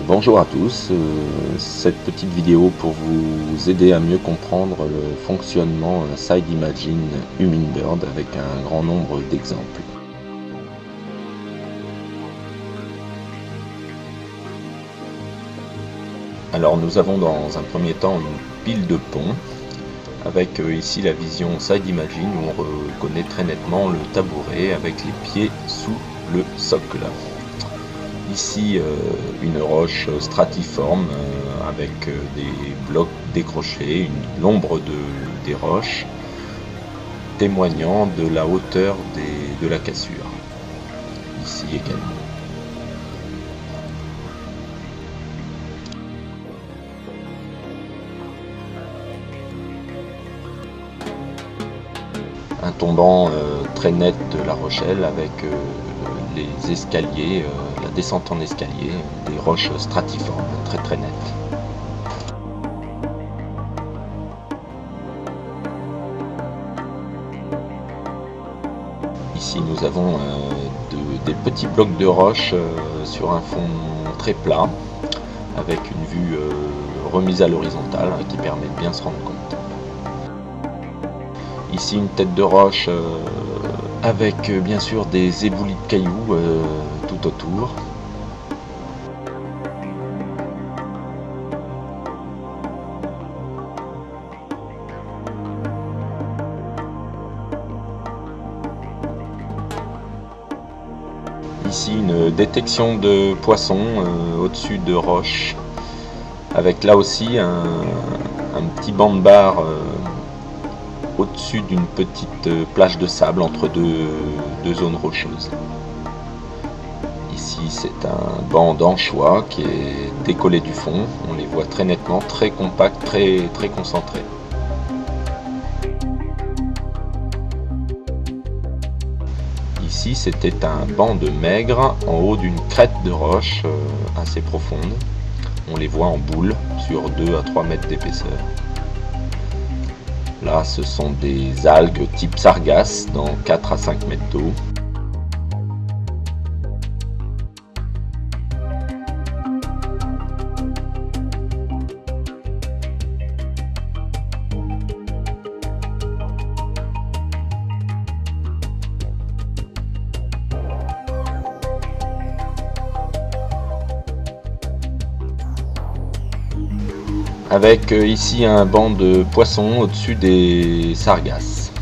Bonjour à tous, cette petite vidéo pour vous aider à mieux comprendre le fonctionnement SideImagine Hummingbird avec un grand nombre d'exemples. Alors nous avons dans un premier temps une pile de ponts avec ici la vision SideImagine où on reconnaît très nettement le tabouret avec les pieds sous le socle. Ici une roche stratiforme avec des blocs décrochés, l'ombre des roches témoignant de la hauteur de la cassure. Ici également. Un tombant très net de La Rochelle avec les escaliers, la descente en escalier, des roches stratiformes très nettes. Ici nous avons des petits blocs de roches sur un fond très plat avec une vue remise à l'horizontale qui permet de bien se rendre compte. Ici une tête de roche avec bien sûr des éboulis de cailloux tout autour. Ici une détection de poissons au-dessus de roches avec là aussi un petit banc de bar au-dessus d'une petite plage de sable entre deux zones rocheuses. Ici c'est un banc d'anchois qui est décollé du fond, on les voit très nettement, très compact, très concentré. Ici c'était un banc de maigres en haut d'une crête de roche assez profonde, on les voit en boule sur 2 à 3 mètres d'épaisseur. Là, ce sont des algues type sargasse dans 4 à 5 mètres d'eau. Avec ici un banc de poissons au-dessus des sargasses.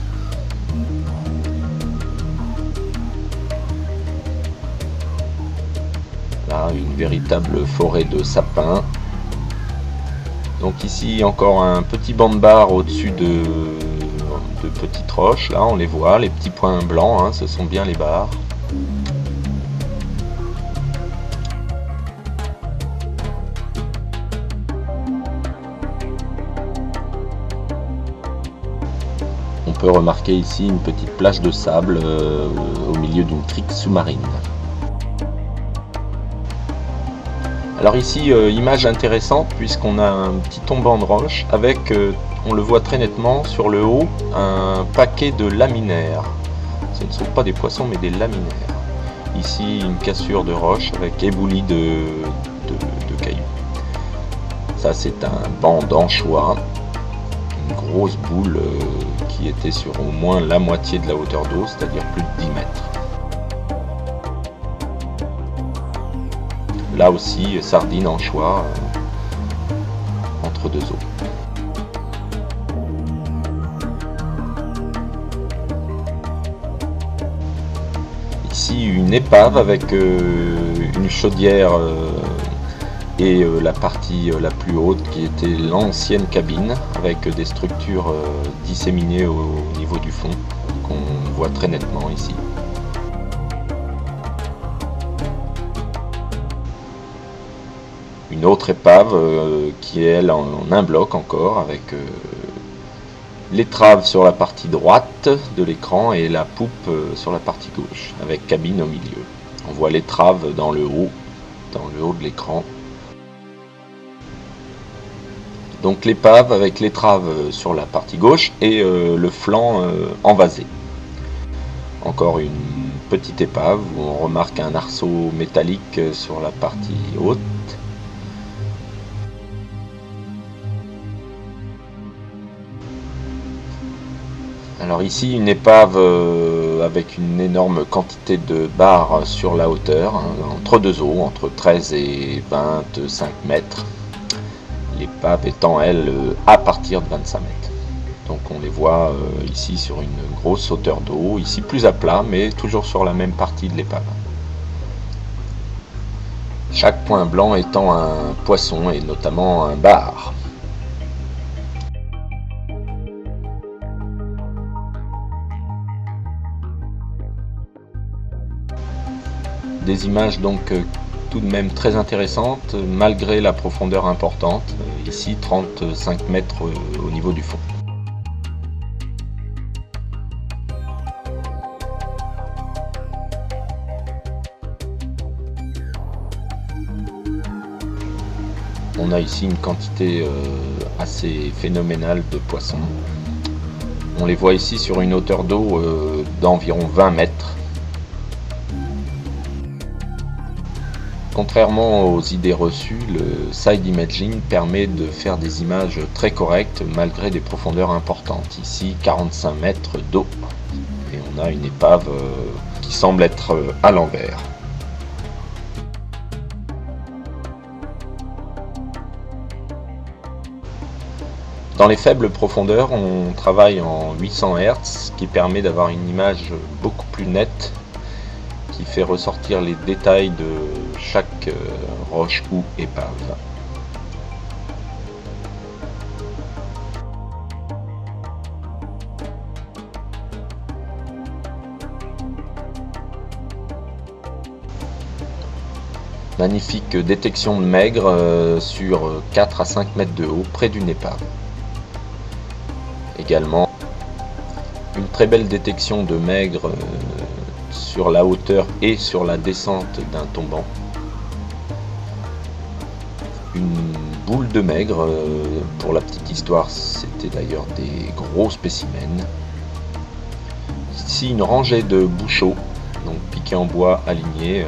Là, une véritable forêt de sapins. Donc ici encore un petit banc de bar au-dessus de petites roches. Là, on les voit, les petits points blancs, hein, ce sont bien les bars. On peut remarquer ici une petite plage de sable au milieu d'une crique sous-marine. Alors ici, image intéressante puisqu'on a un petit tombant de roche avec, on le voit très nettement sur le haut, un paquet de laminaires. Ce ne sont pas des poissons mais des laminaires. Ici une cassure de roche avec éboulis de cailloux. Ça c'est un banc d'anchois, une grosse boule qui était sur au moins la moitié de la hauteur d'eau, c'est-à-dire plus de 10 mètres. Là aussi, sardines, anchois, entre deux eaux. Ici, une épave avec une chaudière et la partie la plus haute qui était l'ancienne cabine avec des structures disséminées au niveau du fond qu'on voit très nettement ici. Une autre épave qui est elle en un bloc encore avec l'étrave sur la partie droite de l'écran et la poupe sur la partie gauche avec cabine au milieu. On voit l'étrave dans le haut de l'écran. Donc l'épave avec l'étrave sur la partie gauche et le flanc envasé. Encore une petite épave où on remarque un arceau métallique sur la partie haute Alors ici une épave avec une énorme quantité de barres sur la hauteur, hein, entre deux eaux, entre 13 et 25 mètres. L'épave étant elle à partir de 25 mètres. Donc on les voit ici sur une grosse hauteur d'eau, ici plus à plat mais toujours sur la même partie de l'épave. Chaque point blanc étant un poisson et notamment un bar. Des images donc tout de même très intéressantes malgré la profondeur importante, ici 35 mètres au niveau du fond. On a ici une quantité assez phénoménale de poissons. On les voit ici sur une hauteur d'eau d'environ 20 mètres. Contrairement aux idées reçues, le side imaging permet de faire des images très correctes malgré des profondeurs importantes. Ici 45 mètres d'eau et on a une épave qui semble être à l'envers. Dans les faibles profondeurs, on travaille en 800 Hz, ce qui permet d'avoir une image beaucoup plus nette, qui fait ressortir les détails de chaque roche ou épave. Magnifique détection de maigre sur 4 à 5 mètres de haut près d'une épave. Également une très belle détection de maigre sur la hauteur et sur la descente d'un tombant. Une boule de maigre, pour la petite histoire, c'était d'ailleurs des gros spécimens. Ici une rangée de bouchots, donc piqués en bois alignés,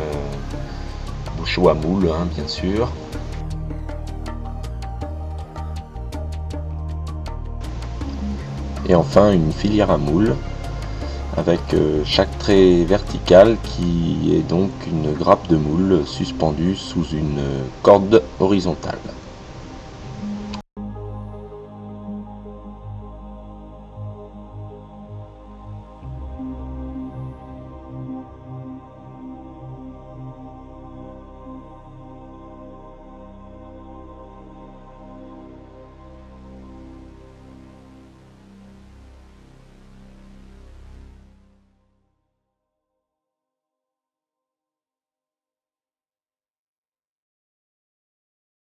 bouchots à moule hein, bien sûr. Et enfin une filière à moule avec chaque trait vertical qui est donc une grappe de moule suspendue sous une corde horizontale.